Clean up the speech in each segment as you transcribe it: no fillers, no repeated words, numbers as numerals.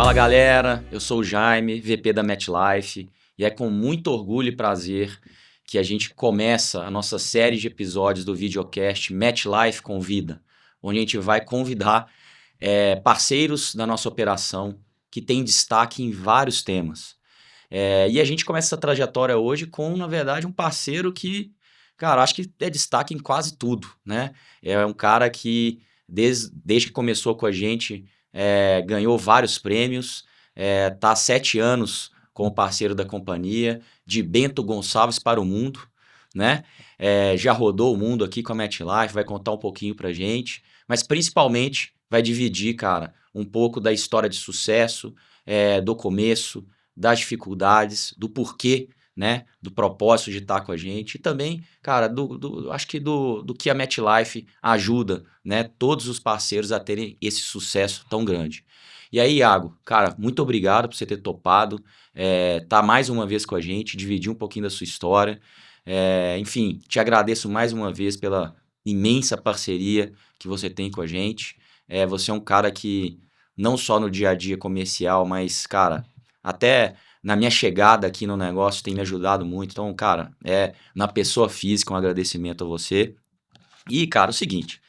Fala galera, eu sou o Jaime, VP da MetLife, e é com muito orgulho e prazer que a gente começa a nossa série de episódios do videocast MetLife Convida, onde a gente vai convidar parceiros da nossa operação que têm destaque em vários temas. E a gente começa essa trajetória hoje com, na verdade, um parceiro que, cara, acho que é destaque em quase tudo, né? É um cara que, desde que começou com a gente, ganhou vários prêmios, tá há 7 anos como parceiro da companhia, de Bento Gonçalves para o mundo, né? Já rodou o mundo aqui com a MetLife, vai contar um pouquinho pra gente, mas principalmente vai dividir, cara, um pouco da história de sucesso, do começo, das dificuldades, do porquê, né, do propósito de estar com a gente e também, cara, acho que do que a MetLife ajuda, né, todos os parceiros a terem esse sucesso tão grande. E aí, Iago, cara, muito obrigado por você ter topado, tá mais uma vez com a gente, dividir um pouquinho da sua história. Enfim, te agradeço mais uma vez pela imensa parceria que você tem com a gente. Você é um cara que, não só no dia a dia comercial, mas, cara, até na minha chegada aqui no negócio tem me ajudado muito. Então, cara, na pessoa física um agradecimento a você. E, cara, é o seguinte,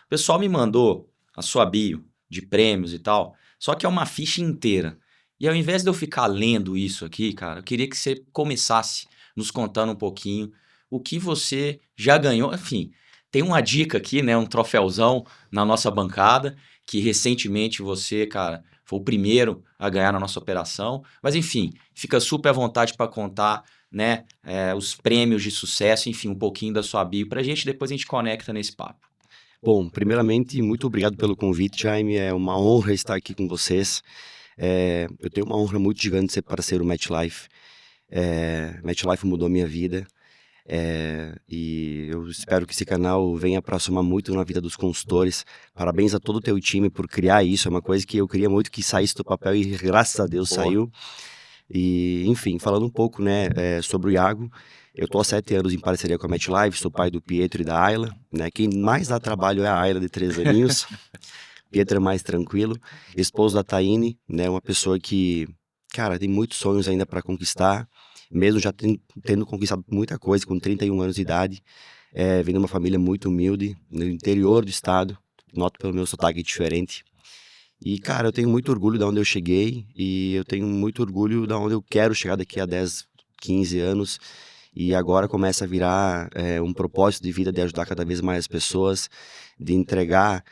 o pessoal me mandou a sua bio de prêmios e tal, só que é uma ficha inteira. E ao invés de eu ficar lendo isso aqui, cara, eu queria que você começasse nos contando um pouquinho o que você já ganhou. Enfim, tem uma dica aqui, né, um troféuzão na nossa bancada, que recentemente você, cara, foi o primeiro a ganhar na nossa operação. Mas enfim, fica super à vontade para contar, né, os prêmios de sucesso, enfim, um pouquinho da sua bio pra gente, depois a gente conecta nesse papo. Bom, primeiramente, muito obrigado pelo convite, Jaime. É uma honra estar aqui com vocês. Eu tenho uma honra muito gigante de ser parceiro MetLife. MetLife mudou minha vida. E eu espero que esse canal venha para somar muito na vida dos consultores. Parabéns a todo o teu time por criar isso. É uma coisa que eu queria muito que saísse do papel e graças a Deus saiu. E, enfim, falando um pouco, né, sobre o Iago, eu estou há 7 anos em parceria com a MetLife, sou pai do Pietro e da Ayla, né? Quem mais dá trabalho é a Ayla de 3 aninhos. Pietro é mais tranquilo. Esposo da Taine, né? Uma pessoa que, cara, tem muitos sonhos ainda para conquistar, mesmo já tendo conquistado muita coisa com 31 anos de idade. Vem de uma família muito humilde, no interior do estado, noto pelo meu sotaque diferente. E, cara, eu tenho muito orgulho de onde eu cheguei e eu tenho muito orgulho de onde eu quero chegar daqui a 10, 15 anos. E agora começa a virar um propósito de vida de ajudar cada vez mais as pessoas, de entregar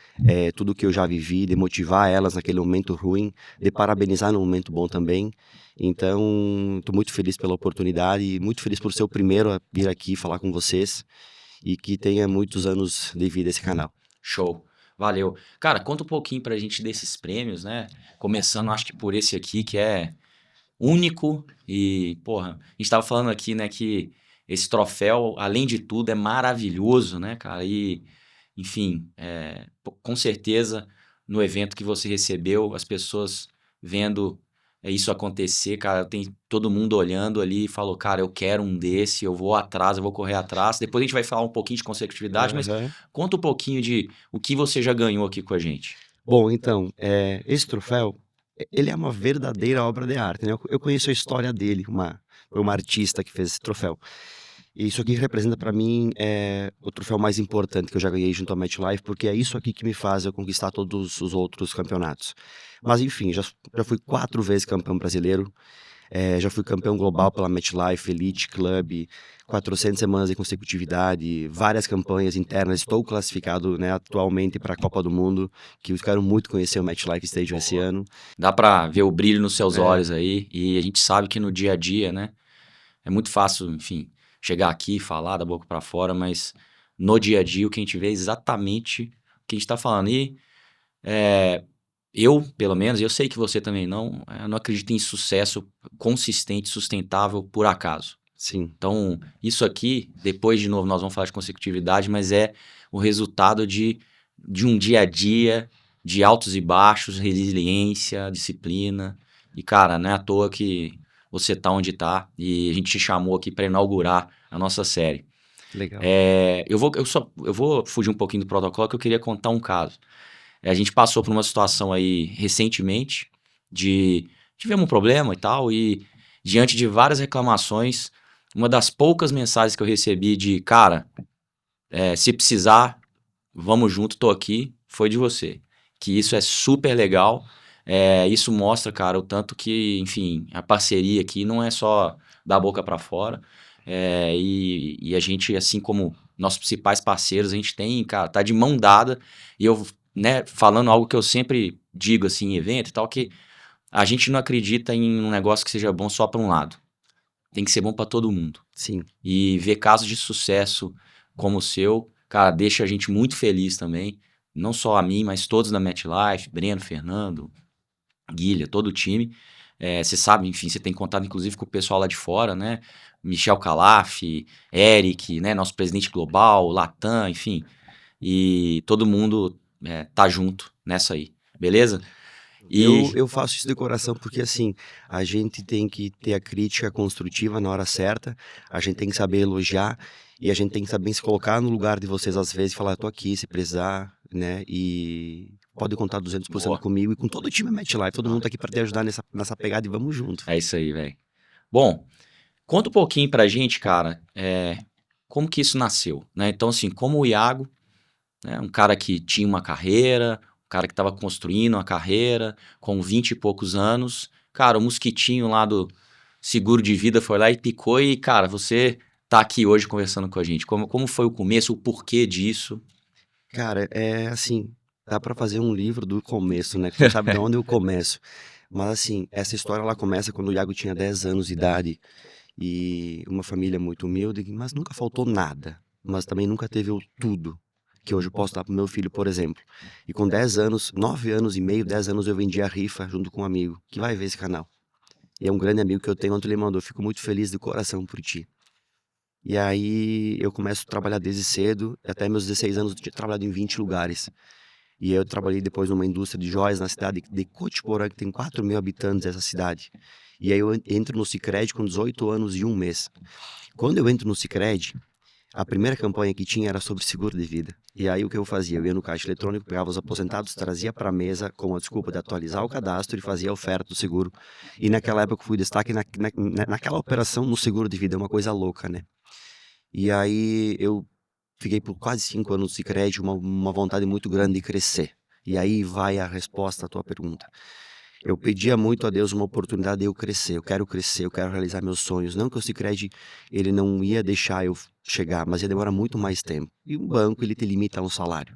tudo que eu já vivi, de motivar elas naquele momento ruim, de parabenizar no momento bom também. Então, estou muito feliz pela oportunidade e muito feliz por ser o primeiro a vir aqui falar com vocês e que tenha muitos anos de vida esse canal. Show. Valeu. Cara, conta um pouquinho pra gente desses prêmios, né? Começando, acho que por esse aqui, que é único e, porra, a gente tava falando aqui, né, que esse troféu, além de tudo, é maravilhoso, né, cara? E, enfim, com certeza, no evento que você recebeu, as pessoas vendo isso acontecer, cara, tem todo mundo olhando ali e falou, cara, eu quero um desse, eu vou atrás, eu vou correr atrás. Depois a gente vai falar um pouquinho de consecutividade, mas Uhum. conta um pouquinho de o que você já ganhou aqui com a gente. Bom, então, esse troféu, ele é uma verdadeira obra de arte, né? Eu conheço a história dele, foi uma artista que fez esse troféu. E isso aqui representa para mim o troféu mais importante que eu já ganhei junto à MetLife, porque é isso aqui que me faz eu conquistar todos os outros campeonatos. Mas enfim, já fui 4 vezes campeão brasileiro, já fui campeão global pela MetLife, Elite Club, 400 semanas de consecutividade, várias campanhas internas. Estou classificado, né, atualmente para a Copa do Mundo, que eu quero muito conhecer o MetLife Stadium esse ano. Dá pra ver o brilho nos seus É. olhos aí, e a gente sabe que no dia a dia, né, é muito fácil, enfim, chegar aqui e falar da boca pra fora, mas no dia a dia o que a gente vê é exatamente o que a gente tá falando. E eu, pelo menos, eu sei que você também não acredito em sucesso consistente, sustentável por acaso. Sim. Então, isso aqui, depois de novo nós vamos falar de consecutividade, mas é o resultado de um dia a dia, de altos e baixos, resiliência, disciplina. E, cara, não é à toa que você tá onde tá e a gente te chamou aqui para inaugurar a nossa série. Legal. Eu vou fugir um pouquinho do protocolo, que eu queria contar um caso. A gente passou por uma situação aí recentemente tivemos um problema e tal, e diante de várias reclamações, uma das poucas mensagens que eu recebi de, cara, se precisar, vamos junto, tô aqui, foi de você. Que isso é super legal, isso mostra, cara, o tanto que, enfim, a parceria aqui não é só da boca para fora, e a gente, assim como nossos principais parceiros, a gente tem, cara, tá de mão dada, e eu, né, falando algo que eu sempre digo, assim, em evento e tal, que a gente não acredita em um negócio que seja bom só para um lado. Tem que ser bom para todo mundo. Sim. E ver casos de sucesso como o seu, cara, deixa a gente muito feliz também. Não só a mim, mas todos da MetLife, Breno, Fernando, Guilha, todo o time. Você sabe, enfim, você tem contato inclusive com o pessoal lá de fora, né? Michel Calaf, Eric, né? Nosso presidente global, Latam, enfim. E todo mundo tá junto nessa aí, beleza? Eu faço isso de coração porque, assim, a gente tem que ter a crítica construtiva na hora certa, a gente tem que saber elogiar e a gente tem que saber se colocar no lugar de vocês às vezes e falar, eu tô aqui se precisar, né, e pode contar 200% Boa. comigo e com todo o time MetLife, todo mundo tá aqui para te ajudar nessa pegada e vamos junto. É isso aí, velho. Bom, conta um pouquinho pra gente, cara, como que isso nasceu, né? Então, assim, como o Iago, né, um cara que tinha uma carreira, um cara que estava construindo uma carreira, com 20 e poucos anos, cara, o mosquitinho lá do seguro de vida foi lá e picou e, cara, você tá aqui hoje conversando com a gente. Como foi o começo, o porquê disso? Cara, é assim, dá para fazer um livro do começo, né, quem sabe de onde eu começo. Mas assim, essa história ela começa quando o Iago tinha 10 anos de idade e uma família muito humilde, mas nunca faltou nada, mas também nunca teve o tudo que hoje eu posso dar pro meu filho, por exemplo. E com 10 anos, 9 anos e meio, 10 anos eu vendi a rifa junto com um amigo que vai ver esse canal. E é um grande amigo que eu tenho, ontem ele mandou, fico muito feliz de coração por ti. E aí eu começo a trabalhar desde cedo, até meus 16 anos eu tinha trabalhado em 20 lugares. E aí eu trabalhei depois numa indústria de joias na cidade de Cotiporã, que tem 4 mil habitantes essa cidade. E aí eu entro no Sicredi com 18 anos e um mês. Quando eu entro no Sicredi, a primeira campanha que tinha era sobre seguro de vida. E aí o que eu fazia? Eu ia no caixa eletrônico, pegava os aposentados, trazia para a mesa com a desculpa de atualizar o cadastro e fazia a oferta do seguro. E naquela época eu fui destaque naquela operação no seguro de vida, é uma coisa louca, né? E aí eu fiquei por quase 5 anos no Sicredi, uma vontade muito grande de crescer. E aí vai a resposta à tua pergunta. Eu pedia muito a Deus uma oportunidade de eu crescer, eu quero realizar meus sonhos. Não que o Sicredi ele não ia deixar eu chegar, mas ia demorar muito mais tempo. E um banco ele te limita a um salário.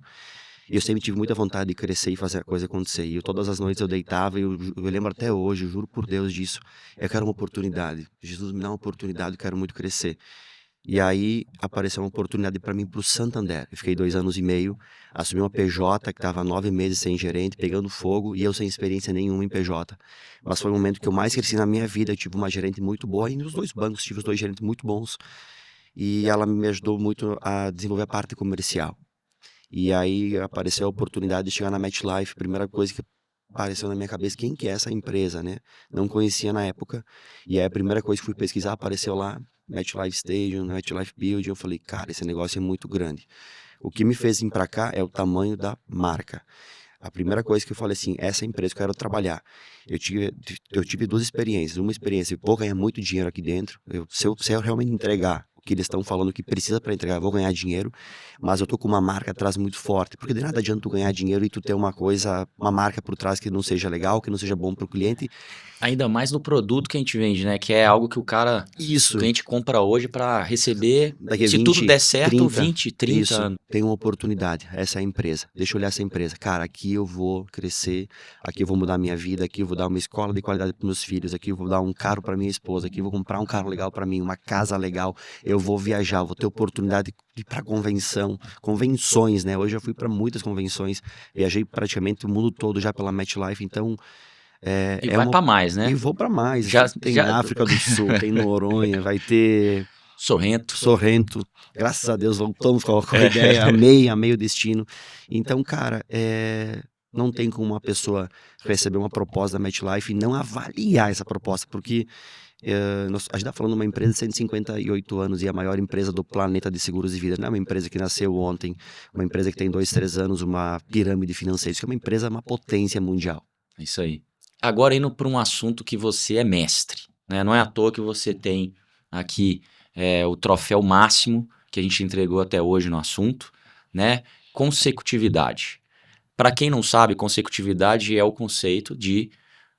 E eu sempre tive muita vontade de crescer e fazer a coisa acontecer. E todas as noites eu deitava e eu lembro até hoje, eu juro por Deus disso. Eu quero uma oportunidade. Jesus me dá uma oportunidade, eu quero muito crescer. E aí apareceu uma oportunidade para mim para o Santander. Eu fiquei 2 anos e meio, assumi uma PJ que estava 9 meses sem gerente, pegando fogo, e eu sem experiência nenhuma em PJ. Mas foi o momento que eu mais cresci na minha vida. Eu tive uma gerente muito boa, e nos 2 bancos tive os 2 gerentes muito bons. E ela me ajudou muito a desenvolver a parte comercial. E aí apareceu a oportunidade de chegar na MetLife. Primeira coisa que apareceu na minha cabeça, quem que é essa empresa, né? Não conhecia na época. E aí a primeira coisa que fui pesquisar, apareceu lá, MetLife Stadium, MetLife Building. Eu falei, cara, esse negócio é muito grande. O que me fez vir para cá é o tamanho da marca. A primeira coisa que eu falei assim, essa empresa que eu quero trabalhar. Eu tive 2 experiências. Uma experiência, eu vou ganhar muito dinheiro aqui dentro. Se eu realmente entregar o que eles estão falando que precisa para entregar, eu vou ganhar dinheiro. Mas eu tô com uma marca atrás muito forte. Porque de nada adianta tu ganhar dinheiro e tu ter uma marca por trás que não seja legal, que não seja bom para o cliente. Ainda mais no produto que a gente vende, né? Que é algo que o cliente compra hoje para receber, daqui a se 20, tudo der certo, 30, 20, 30 isso, anos. tem uma oportunidade, essa é a empresa. Deixa eu olhar essa empresa. Cara, aqui eu vou crescer, aqui eu vou mudar minha vida, aqui eu vou dar uma escola de qualidade para meus filhos, aqui eu vou dar um carro para minha esposa, aqui eu vou comprar um carro legal para mim, uma casa legal, eu vou viajar, vou ter oportunidade de ir para convenções, né? Hoje eu fui para muitas convenções, viajei praticamente o mundo todo já pela MetLife, então E vai para mais, né? E vou para mais. Já, Tem já... África do Sul, tem Noronha, vai ter Sorrento. Graças a Deus voltamos com a ideia. Amei o destino. Então, cara, não tem como uma pessoa receber uma proposta da MetLife e não avaliar essa proposta, porque a gente está falando de uma empresa de 158 anos e a maior empresa do planeta de seguros de vida. Não é uma empresa que nasceu ontem, uma empresa que tem 2, 3 anos, uma pirâmide financeira. Isso é uma empresa, uma potência mundial. Isso aí. agora indo para um assunto que você é mestre, né? Não é à toa que você tem aqui o troféu máximo que a gente entregou até hoje no assunto, né? Consecutividade. Para quem não sabe, consecutividade é o conceito de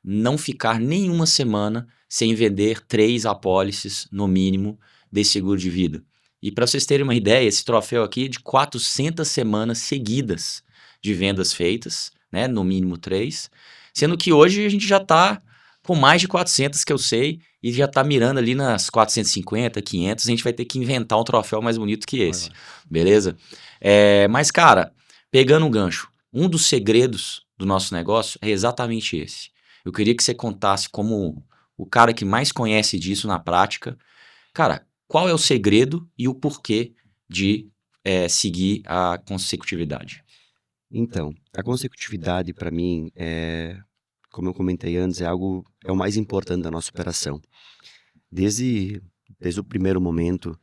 não ficar nenhuma semana sem vender 3 apólices, no mínimo, de seguro de vida. E para vocês terem uma ideia, esse troféu aqui é de 400 semanas seguidas de vendas feitas, né? No mínimo 3. Sendo que hoje a gente já está com mais de 400, que eu sei, e já está mirando ali nas 450, 500. A gente vai ter que inventar um troféu mais bonito que esse, beleza? Mas, cara, pegando um gancho, um dos segredos do nosso negócio é exatamente esse. Eu queria que você contasse como o cara que mais conhece disso na prática. Cara, qual é o segredo e o porquê de seguir a consecutividade? Então, a consecutividade para mim como eu comentei antes, é o mais importante da nossa operação. Desde o primeiro momento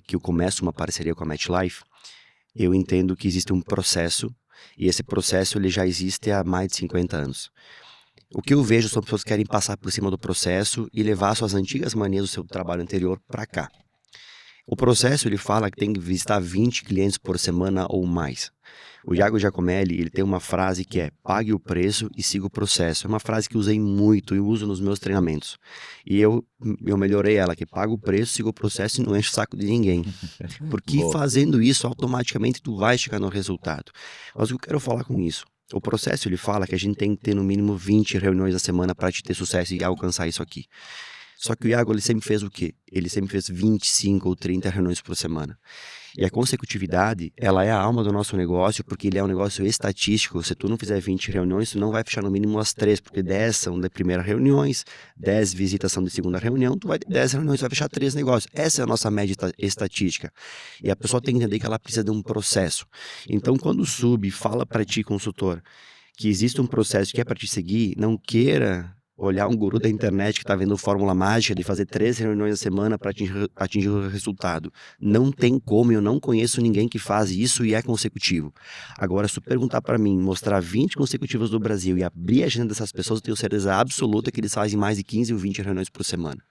que eu começo uma parceria com a MetLife, eu entendo que existe um processo, e esse processo ele já existe há mais de 50 anos. O que eu vejo são pessoas que querem passar por cima do processo e levar suas antigas manias do seu trabalho anterior para cá. O processo ele fala que tem que visitar 20 clientes por semana ou mais. O Iago Giacomelli, ele tem uma frase que é: pague o preço e siga o processo. É uma frase que usei muito e uso nos meus treinamentos. E eu melhorei ela, que paga o preço, siga o processo e não enche o saco de ninguém. Porque Boa. fazendo isso, automaticamente tu vai chegar no resultado. Mas o que eu quero falar com isso? O processo ele fala que a gente tem que ter no mínimo 20 reuniões a semana para te ter sucesso e alcançar isso aqui. Só que o Iago ele sempre fez o quê? Ele sempre fez 25 ou 30 reuniões por semana. E a consecutividade, ela é a alma do nosso negócio, porque ele é um negócio estatístico. Se tu não fizer 20 reuniões, tu não vai fechar no mínimo as 3, porque 10 são de primeira reuniões, 10 visitas são de segunda reunião, tu vai ter 10 reuniões, tu vai fechar 3 negócios. Essa é a nossa média estatística. E a pessoa tem que entender que ela precisa de um processo. Então, quando o sub fala para ti, consultor, que existe um processo que é para te seguir, não queira olhar um guru da internet que está vendo fórmula mágica de fazer 3 reuniões a semana para atingir o resultado. Não tem como, eu não conheço ninguém que faz isso e é consecutivo. Agora, se tu perguntar para mim, mostrar 20 consecutivos do Brasil e abrir a agenda dessas pessoas, eu tenho certeza absoluta que eles fazem mais de 15 ou 20 reuniões por semana.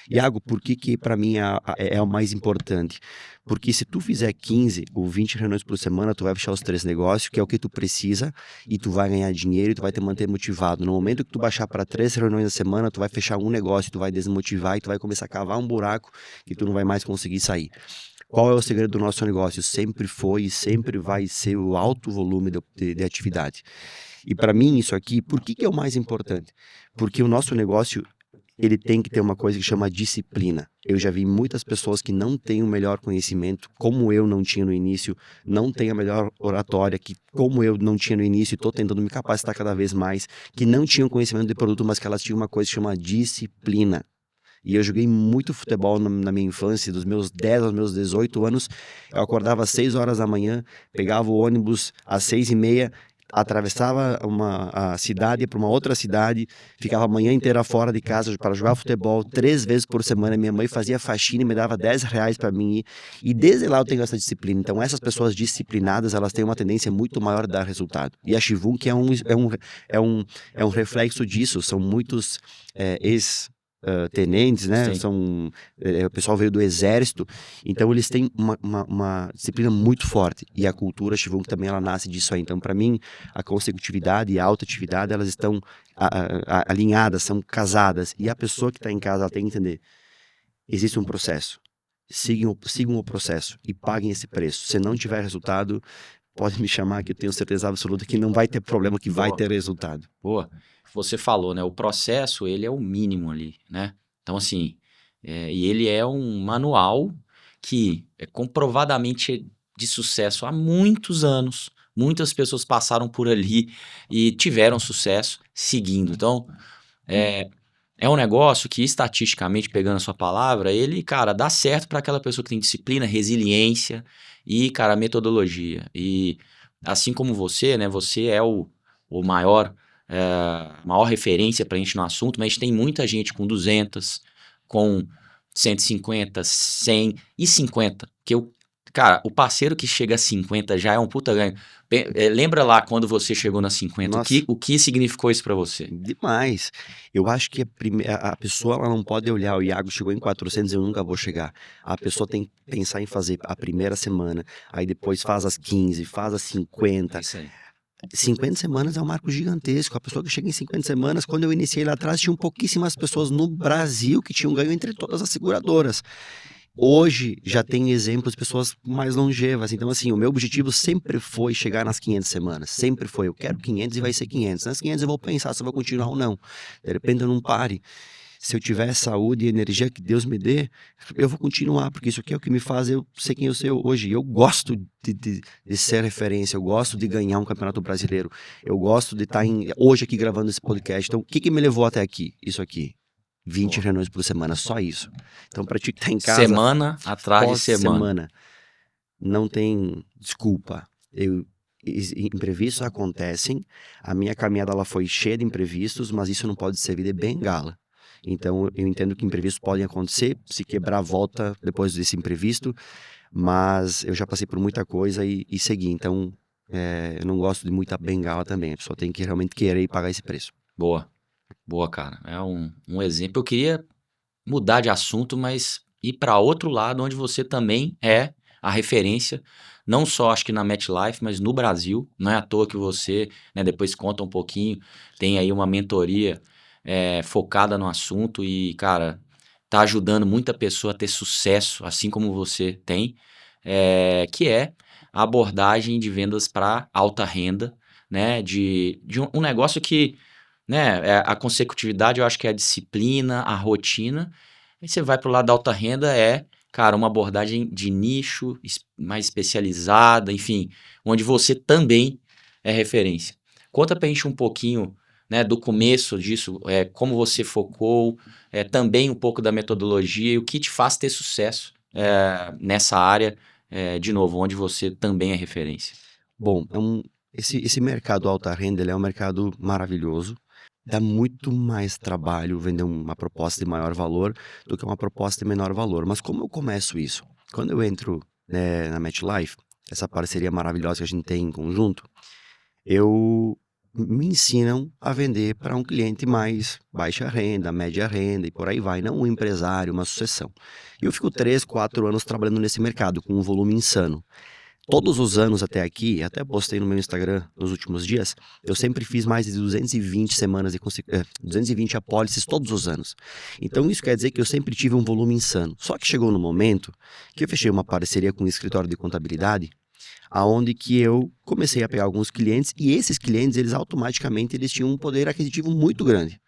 Iago, por que para mim é o mais importante? Porque se tu fizer 15 ou 20 reuniões por semana, tu vai fechar os 3 negócios, que é o que tu precisa, e tu vai ganhar dinheiro e tu vai te manter motivado. No momento que tu baixar para 3 reuniões na semana, tu vai fechar um negócio, tu vai desmotivar e tu vai começar a cavar um buraco que tu não vai mais conseguir sair. Qual é o segredo do nosso negócio? Sempre foi e sempre vai ser o alto volume de atividade. E para mim isso aqui, por que é o mais importante? Porque o nosso negócio ele tem que ter uma coisa que chama disciplina. Eu já vi muitas pessoas que não têm o melhor conhecimento, como eu não tinha no início, não têm a melhor oratória, que como eu não tinha no início e estou tentando me capacitar cada vez mais, que não tinham conhecimento de produto, mas que elas tinham uma coisa que chama disciplina. E eu joguei muito futebol na minha infância, dos meus 10 aos meus 18 anos, eu acordava às 6 horas da manhã, pegava o ônibus às 6h30, atravessava a cidade, ia para uma outra cidade, ficava a manhã inteira fora de casa para jogar futebol 3 vezes por semana. Minha mãe fazia faxina e me dava R$ 10 para mim ir. E desde lá eu tenho essa disciplina. Então essas pessoas disciplinadas, elas têm uma tendência muito maior de dar resultado. E a Shivun que é um reflexo disso. São muitos tenentes, né? Sim. O pessoal veio do exército, então eles têm uma disciplina muito forte. E a cultura Shivung também ela nasce disso aí. Então, para mim, a consecutividade e a alta atividade elas estão alinhadas, são casadas. E a pessoa que está em casa ela tem que entender: existe um processo. Sigam o processo e paguem esse preço. Se não tiver resultado, pode me chamar que eu tenho certeza absoluta que não vai ter problema, que vai ter resultado. Boa. Você falou, né? O processo, ele é o mínimo ali, né? Então, assim, e ele é um manual que é comprovadamente de sucesso há muitos anos. Muitas pessoas passaram por ali e tiveram sucesso seguindo. Então, é um negócio que, estatisticamente, pegando a sua palavra, ele, cara, dá certo para aquela pessoa que tem disciplina, resiliência e, cara, metodologia. E assim como você, né? Você é o maior referência para a gente no assunto, mas a gente tem muita gente com 200, com 150, 100 e 50, que eu Cara, o parceiro que chega a 50 já é um puta ganho. Lembra lá quando você chegou nas 50, Nossa. o que significou isso pra você? Demais. Eu acho que a pessoa ela não pode olhar, o Iago chegou em 400, eu nunca vou chegar. A pessoa tem que pensar em fazer a primeira semana, aí depois faz as 15, faz as 50. É isso aí. 50 semanas é um marco gigantesco. A pessoa que chega em 50 semanas, quando eu iniciei lá atrás, tinham pouquíssimas pessoas no Brasil que tinham ganho entre todas as seguradoras. Hoje já tem exemplos de pessoas mais longevas. Então, assim, o meu objetivo sempre foi chegar nas 500 semanas. Sempre foi. Eu quero 500 e vai ser 500. Nas 500 eu vou pensar se eu vou continuar ou não. De repente eu não pare. Se eu tiver saúde e energia que Deus me dê, eu vou continuar, porque isso aqui é o que me faz eu ser quem eu sou hoje. Eu gosto de ser referência, eu gosto de ganhar um campeonato brasileiro, eu gosto de estar hoje aqui gravando esse podcast. Então, o que me levou até aqui? Isso aqui. 20 reuniões por semana, só isso. Então, para ti que tá em casa, Semana atrás de semana. semana, não tem desculpa. Imprevistos acontecem, a minha caminhada ela foi cheia de imprevistos, mas isso não pode servir de bengala. Então, eu entendo que imprevistos podem acontecer, se quebrar, volta depois desse imprevisto, mas eu já passei por muita coisa e segui. Então, eu não gosto de muita bengala também. A pessoa tem que realmente querer e pagar esse preço. Boa. Boa, cara. É um exemplo. Eu queria mudar de assunto, mas ir para outro lado, onde você também é a referência, não só acho que na MetLife, mas no Brasil. Não é à toa que você, né, depois conta um pouquinho, tem aí uma mentoria focada no assunto e, cara, tá ajudando muita pessoa a ter sucesso, assim como você tem, que é a abordagem de vendas para alta renda, né, de um negócio que, né, a consecutividade eu acho que é a disciplina, a rotina. Aí você vai pro lado da alta renda, cara, uma abordagem de nicho, mais especializada, enfim, onde você também é referência. Conta pra gente um pouquinho, né, do começo disso, como você focou, também um pouco da metodologia e o que te faz ter sucesso nessa área, de novo, onde você também é referência. Bom, esse mercado alta renda ele é um mercado maravilhoso. Dá muito mais trabalho vender uma proposta de maior valor do que uma proposta de menor valor. Mas como eu começo isso? Quando eu entro, né, na MetLife, essa parceria maravilhosa que a gente tem em conjunto, me ensinam a vender para um cliente mais baixa renda, média renda e por aí vai, não um empresário, uma sucessão. E eu fico 3, 4 anos trabalhando nesse mercado com um volume insano. Todos os anos até aqui, até postei no meu Instagram nos últimos dias, eu sempre fiz mais de 220 semanas de 220 apólices todos os anos. Então isso quer dizer que eu sempre tive um volume insano. Só que chegou no momento que eu fechei uma parceria com um escritório de contabilidade, aonde que eu comecei a pegar alguns clientes e esses clientes, eles tinham um poder aquisitivo muito grande.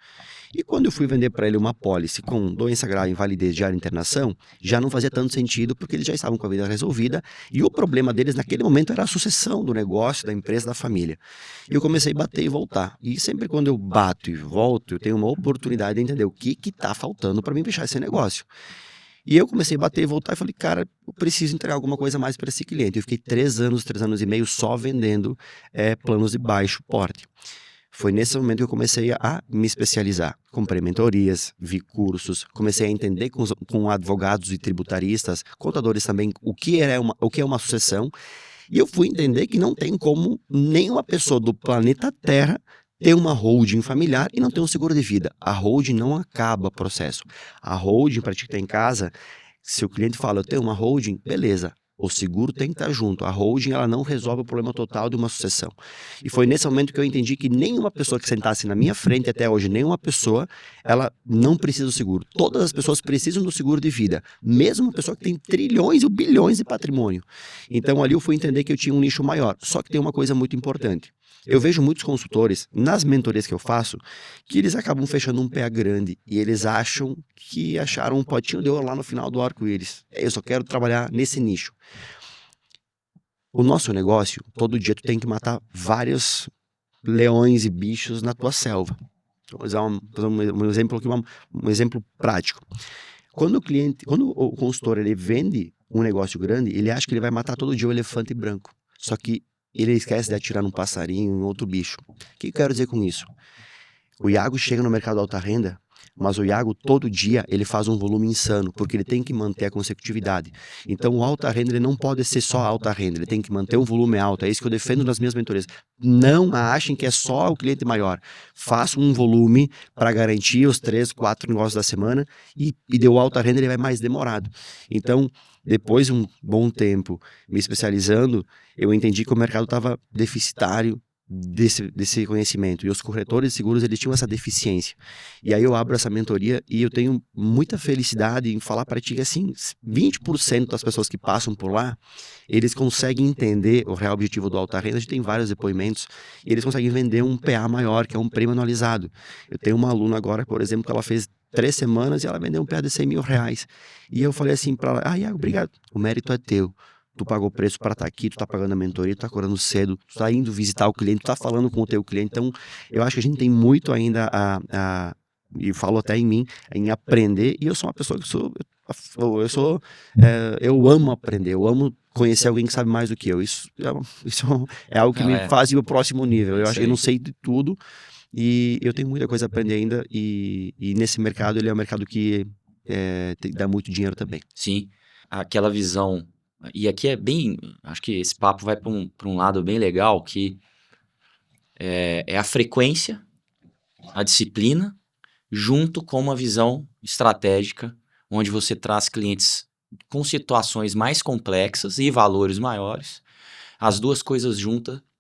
E quando eu fui vender para ele uma pólice com doença grave, invalidez, diária internação, já não fazia tanto sentido porque eles já estavam com a vida resolvida e o problema deles naquele momento era a sucessão do negócio, da empresa, da família. E eu comecei a bater e voltar. E sempre quando eu bato e volto, eu tenho uma oportunidade de entender o que está faltando para mim fechar esse negócio. E eu comecei a bater e voltar e falei, cara, eu preciso entregar alguma coisa mais para esse cliente. Eu fiquei 3 anos e meio só vendendo planos de baixo porte. Foi nesse momento que eu comecei a me especializar. Comprei mentorias, vi cursos, comecei a entender com advogados e tributaristas, contadores também, o que é uma sucessão. E eu fui entender que não tem como nenhuma pessoa do planeta Terra ter uma holding familiar e não ter um seguro de vida. A holding não acaba o processo. A holding, para ti que está em casa, se o cliente fala, eu tenho uma holding, beleza. O seguro tem que estar junto. A holding ela não resolve o problema total de uma sucessão. E foi nesse momento que eu entendi que nenhuma pessoa que sentasse na minha frente até hoje, nenhuma pessoa, ela não precisa do seguro. Todas as pessoas precisam do seguro de vida. Mesmo uma pessoa que tem trilhões ou bilhões de patrimônio. Então ali eu fui entender que eu tinha um nicho maior. Só que tem uma coisa muito importante. Eu vejo muitos consultores, nas mentorias que eu faço, que eles acabam fechando um pé grande e eles acham que acharam um potinho de ouro lá no final do arco-íris. Eu só quero trabalhar nesse nicho. O nosso negócio, todo dia tu tem que matar vários leões e bichos na tua selva. Vou usar um exemplo aqui, um exemplo prático. Quando o consultor ele vende um negócio grande, ele acha que ele vai matar todo dia o elefante branco. Só que ele esquece de atirar num passarinho, em outro bicho. O que eu quero dizer com isso? O Iago chega no mercado de alta renda mas o Iago, todo dia, ele faz um volume insano, porque ele tem que manter a consecutividade. Então, o alta renda, ele não pode ser só alta renda, ele tem que manter um volume alto. É isso que eu defendo nas minhas mentorias. Não achem que é só o cliente maior. Faça um volume para garantir os 3, 4 negócios da semana e o alta renda ele vai mais demorado. Então, depois de um bom tempo me especializando, eu entendi que o mercado estava deficitário desse conhecimento. E os corretores de seguros, eles tinham essa deficiência. E aí eu abro essa mentoria e eu tenho muita felicidade em falar para ti que, assim, 20% das pessoas que passam por lá, eles conseguem entender o real objetivo do alta renda. A gente tem vários depoimentos e eles conseguem vender um PA maior, que é um prêmio anualizado. Eu tenho uma aluna agora, por exemplo, que ela fez 3 semanas e ela vendeu um PA de 100 mil reais. E eu falei assim para ela, Iago, obrigado, o mérito é teu. Tu pagou o preço para estar aqui, tu tá pagando a mentoria, tu tá acordando cedo, tu tá indo visitar o cliente, tu tá falando com o teu cliente. Então, eu acho que a gente tem muito ainda e falo até em mim, em aprender. E eu sou uma pessoa que eu amo aprender, eu amo conhecer alguém que sabe mais do que eu. Isso é algo que me faz ir ao próximo nível. Eu acho que eu não sei de tudo e eu tenho muita coisa a aprender ainda. E nesse mercado, ele é um mercado que dá muito dinheiro também. Sim, aquela visão. E aqui é bem, acho que esse papo vai para um lado bem legal, que é a frequência, a disciplina, junto com uma visão estratégica, onde você traz clientes com situações mais complexas e valores maiores, as duas coisas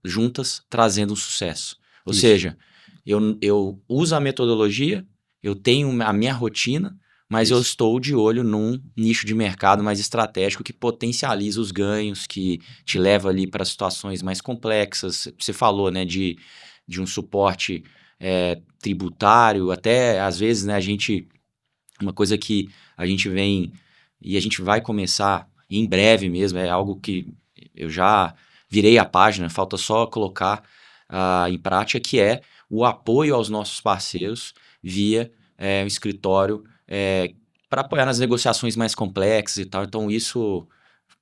juntas trazendo um sucesso. Ou seja, eu uso a metodologia, eu tenho a minha rotina, mas eu estou de olho num nicho de mercado mais estratégico que potencializa os ganhos, que te leva ali para situações mais complexas. Você falou, né, de um suporte tributário, até às vezes, né, uma coisa que a gente vem e a gente vai começar em breve mesmo, é algo que eu já virei a página, falta só colocar em prática, que é o apoio aos nossos parceiros via um escritório para apoiar nas negociações mais complexas e tal. Então, isso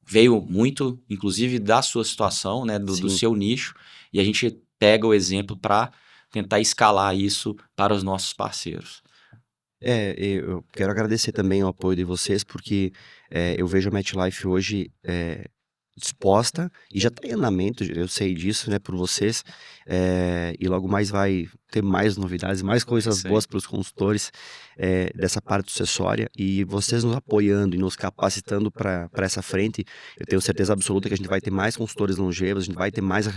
veio muito, inclusive, da sua situação, né, do seu nicho, e a gente pega o exemplo para tentar escalar isso para os nossos parceiros. Eu quero agradecer também o apoio de vocês, porque eu vejo a MetLife hoje disposta e já está em andamento, eu sei disso, né, por vocês, e logo mais vai ter mais novidades, mais coisas boas para os consultores dessa parte sucessória, e vocês nos apoiando e nos capacitando para essa frente, eu tenho certeza absoluta que a gente vai ter mais consultores longevos, a gente vai ter mais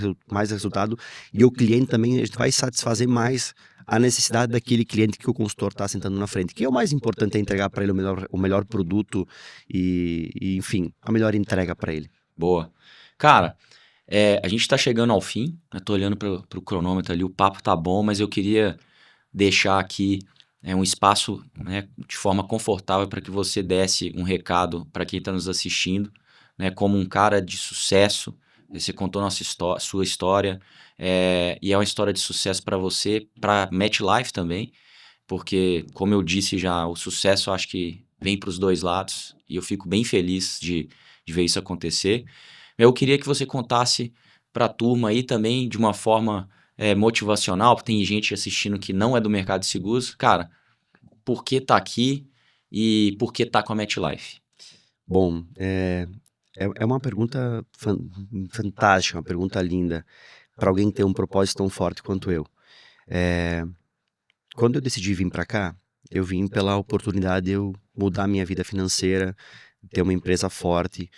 resultado, e o cliente também, a gente vai satisfazer mais a necessidade daquele cliente que o consultor está sentando na frente, que é o mais importante, é entregar para ele o melhor produto e, enfim, a melhor entrega para ele. Boa. Cara, a gente está chegando ao fim, eu tô olhando para o cronômetro ali, o papo tá bom, mas eu queria deixar aqui um espaço, né, de forma confortável para que você desse um recado para quem está nos assistindo, né, como um cara de sucesso. Você contou sua história, e é uma história de sucesso para você, para MetLife também, porque, como eu disse já, o sucesso eu acho que vem para os dois lados, e eu fico bem feliz de ver isso acontecer. Eu queria que você contasse para a turma aí também de uma forma motivacional, porque tem gente assistindo que não é do mercado de seguros. Cara, por que tá aqui e por que tá com a MetLife? Bom, é uma pergunta fantástica, uma pergunta linda, para alguém ter um propósito tão forte quanto eu. Quando eu decidi vir para cá, eu vim pela oportunidade de eu mudar minha vida financeira, ter uma empresa forte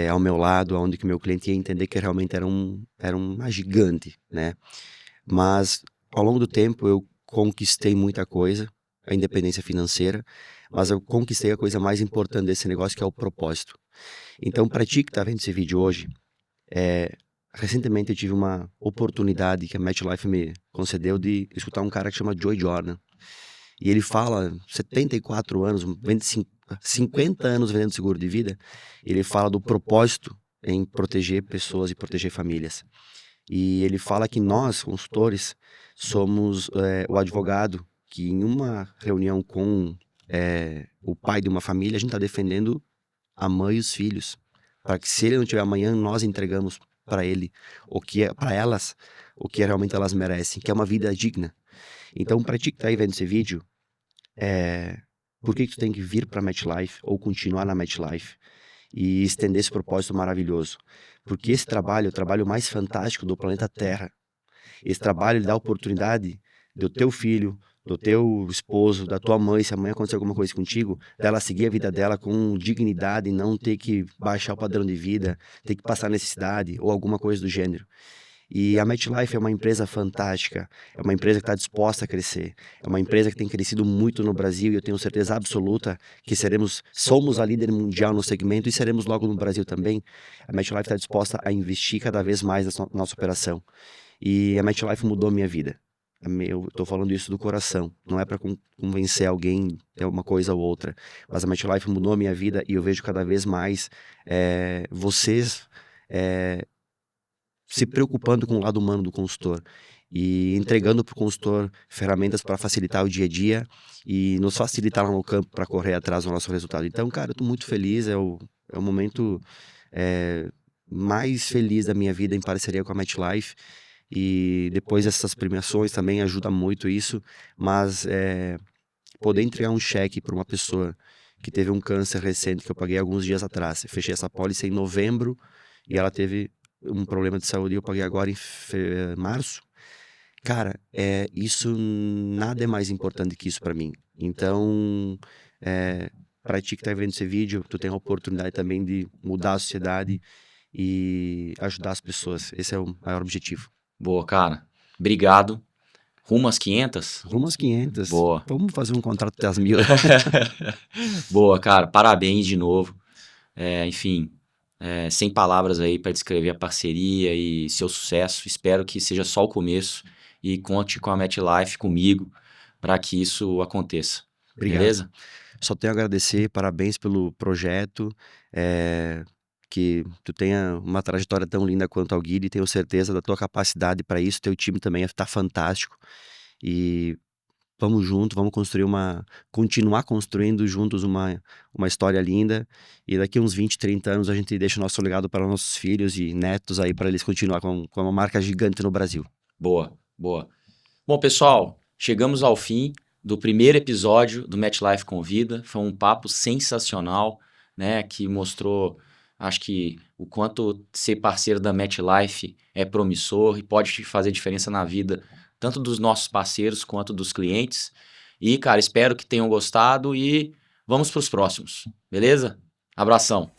ao meu lado, onde que meu cliente ia entender que realmente era uma gigante, né? Mas ao longo do tempo eu conquistei muita coisa, a independência financeira, mas eu conquistei a coisa mais importante desse negócio, que é o propósito. Então, para ti que está vendo esse vídeo hoje, recentemente eu tive uma oportunidade que a MetLife me concedeu de escutar um cara que chama Joy Jordan. E ele fala, 74 anos, 50 anos vendendo seguro de vida, ele fala do propósito em proteger pessoas e proteger famílias. E ele fala que nós, consultores, somos o advogado que em uma reunião com o pai de uma família, a gente está defendendo a mãe e os filhos, para que se ele não tiver amanhã, nós entregamos para ele, para elas, o que realmente elas merecem, que é uma vida digna. Então, para ti que está aí vendo esse vídeo, por que tu tem que vir para a MetLife ou continuar na MetLife e estender esse propósito maravilhoso. Porque esse trabalho é o trabalho mais fantástico do planeta Terra. Esse trabalho ele dá a oportunidade do teu filho, do teu esposo, da tua mãe, se amanhã acontecer alguma coisa contigo, dela seguir a vida dela com dignidade e não ter que baixar o padrão de vida, ter que passar necessidade ou alguma coisa do gênero. E a MetLife é uma empresa fantástica, é uma empresa que está disposta a crescer, é uma empresa que tem crescido muito no Brasil e eu tenho certeza absoluta que somos a líder mundial no segmento e seremos logo no Brasil também. A MetLife está disposta a investir cada vez mais na nossa operação. E a MetLife mudou a minha vida. Eu estou falando isso do coração, não é para convencer alguém de uma coisa ou outra, mas a MetLife mudou a minha vida e eu vejo cada vez mais vocês se preocupando com o lado humano do consultor e entregando para o consultor ferramentas para facilitar o dia a dia e nos facilitar lá no campo para correr atrás do nosso resultado. Então, cara, eu estou muito feliz, é o momento mais feliz da minha vida em parceria com a MetLife. E depois essas premiações também ajuda muito isso, mas poder entregar um cheque para uma pessoa que teve um câncer recente, que eu paguei alguns dias atrás, eu fechei essa pólice em novembro e ela teve um problema de saúde e eu paguei agora em março. Cara, isso nada é mais importante que isso para mim. Então, para ti que tá vendo esse vídeo, tu tem a oportunidade também de mudar a sociedade e ajudar as pessoas. Esse é o maior objetivo. Boa, cara. Obrigado. Rumo às 500? Rumo às 500. Boa. Vamos fazer um contrato até as 1000. Boa, cara. Parabéns de novo. Enfim, sem palavras aí para descrever a parceria e seu sucesso. Espero que seja só o começo e conte com a MetLife, comigo, para que isso aconteça. Obrigado. Beleza? Só tenho a agradecer, parabéns pelo projeto, que tu tenha uma trajetória tão linda quanto a Guide, tenho certeza da tua capacidade para isso, teu time também está fantástico e vamos junto, vamos continuar construindo juntos uma história linda e daqui uns 20, 30 anos a gente deixa o nosso legado para nossos filhos e netos aí para eles continuar com uma marca gigante no Brasil. Boa, boa. Bom, pessoal, chegamos ao fim do primeiro episódio do MetLife Convida. Foi um papo sensacional, né, que mostrou, acho que, o quanto ser parceiro da MetLife é promissor e pode fazer diferença na vida, tanto dos nossos parceiros quanto dos clientes. E, cara, espero que tenham gostado e vamos para os próximos, beleza? Abração!